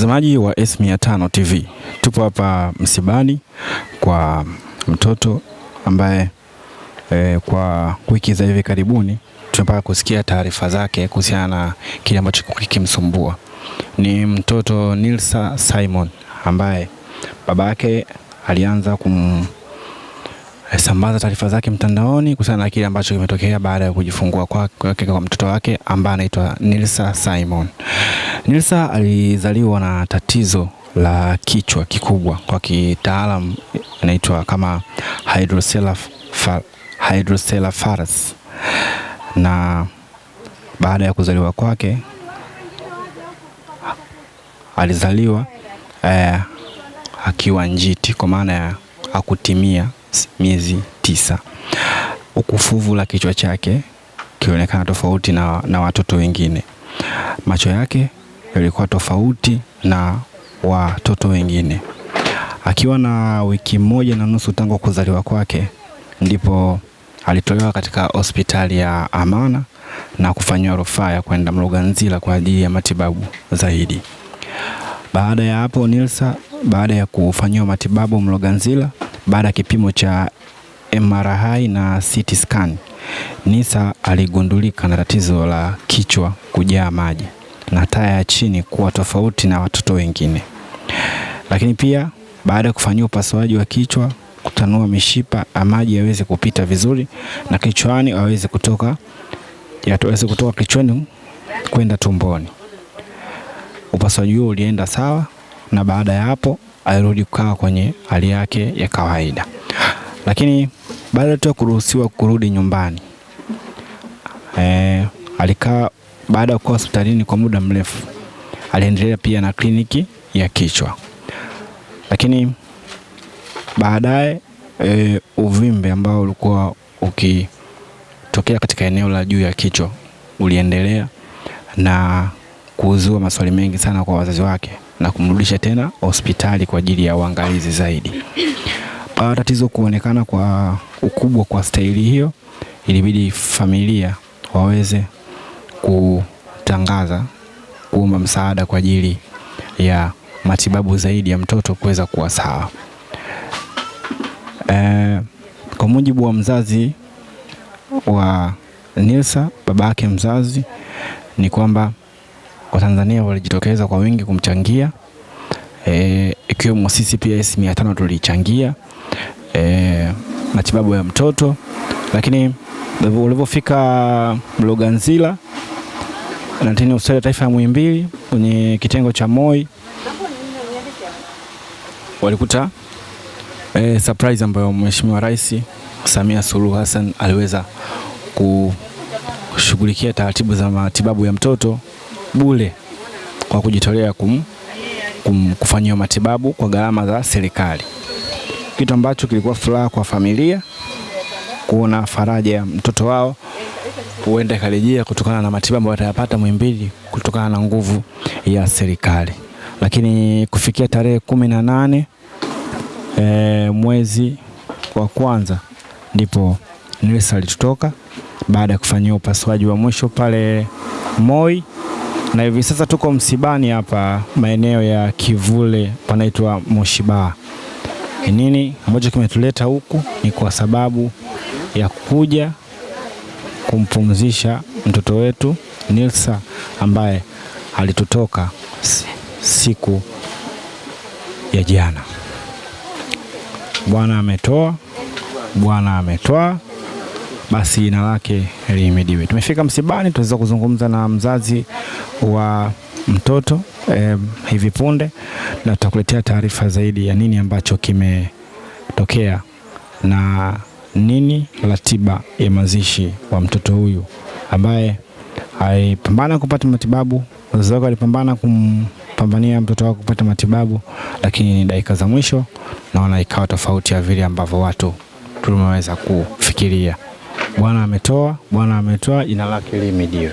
Mtazamaji wa S500 TV, tupo hapa msibani kwa mtoto ambaye kwa wiki za hivi karibuni tumepata kusikia taarifa zake kuhusiana na kile ambacho kikimsumbua. Ni mtoto Nilsa Simon ambaye baba yake alianza sambaza taarifa zake mtandaoni kuhusiana na kile ambacho kimetokea baada ya kujifungua kwake kwa mtoto wake ambaye anaitwa Nilsa Simon. Nilsa alizaliwa na tatizo la kichwa kikubwa, kwa kitaalamu inaitwa kama hydrocephalus, na baada ya kuzaliwa kwake alizaliwa akiwa njiti, kwa maana ya hakutimia miezi 9. Ukufuvu la kichwa chake kionekana tofauti na watoto wengine. Macho yake yalikuwa tofauti na watoto wengine. Akiwa na wiki 1.5 tangu kuzaliwa kwake, ndipo alitolewa katika hospitali ya Amana na kufanywa rufaa ya kwenda Mloganzila kwa ajili ya matibabu zaidi. Baada ya hapo Nilsa, baada ya kufanywa matibabu Mloganzila, baada ya kipimo cha MRI na CT scan, Nilsa aligundulika na tatizo la kichwa kujaa maji na taya ya chini kuwa tofauti na watoto wengine. Lakini pia baada ya kufanywa upasuaji wa kichwa, kutanua mishipa ya maji yaweze kupita vizuri na kichwani aweze kutoka kichwani kwenda tumboni. Upasuaji huo ulienda sawa, na baada ya hapo alirudi kukaa kwenye hali yake ya kawaida. Lakini baada ya kuruhusiwa kurudi nyumbani, alikaa baada ya kuwa hospitalini kwa muda mrefu, aliendelea pia na kliniki ya kichwa. Lakini baadaye uvimbe ambao ulikuwa ukitokea katika eneo la juu ya kichwa uliendelea na kuzua maswali mengi sana kwa wazazi wake na kumrudisha tena hospitali kwa ajili ya uangalizi zaidi. Baada tatizo kuonekana kwa ukubwa kwa staili hiyo, ilibidi familia waweze kutangaza kuomba msaada kwa ajili ya matibabu zaidi ya mtoto kuweza kuwa sawa. Kwa mujibu wa mzazi wa Nilsa, babake mzazi, ni kwamba Watanzania walijitokeza kwa wingi kumchangia, ikiwemo sisi pia S500 tulichangia matibabu ya mtoto. Lakini ulipofika Mloganzila na tena hospitali ya taifa ya Muhimbili kwenye kitengo cha MOI, walikuta surprise ambayo Mheshimiwa Rais Samia Suluhu Hassan aliweza kushughulikia taratibu za matibabu ya mtoto bure kwa kujitolea kufanyia matibabu kwa gharama za serikali, kitu ambacho kilikuwa furaha kwa familia kuona faraja ya mtoto wao huenda karejea kutokana na matibabu watayapata Muhimbili kutokana na nguvu ya serikali. Lakini kufikia tarehe 18 mwezi wa kwanza ndipo Nilsa alitoka baada ya kufanyia upasuaji wa mwisho pale MOI, na hivi sasa tuko msibani hapa maeneo ya Kivule panaitwa Moshiba. Nini ambacho kimetuleta huku ni kwa sababu ya kuja kumpumzisha mtoto wetu Nilsa ambaye alitutoka siku ya jana. Bwana ametoa, Bwana ametoa, basi jina lake lihimidiwe. Tumefika msibani, tuweza kuzungumza na mzazi wa mtoto hivi punde, na tutakuletea taarifa zaidi ya nini ambacho kimetokea na nini ratiba ya mazishi wa mtoto huyu ambaye alipambana kupata matibabu. Wazazi wake walipambana kumpambania mtoto wake kupata matibabu, lakini dakika za mwisho naona ikawa tofauti ya vile ambavyo watu tumeweza kufikiria. Bwana ametoa, Bwana ametoa, jina lake lihimidiwe.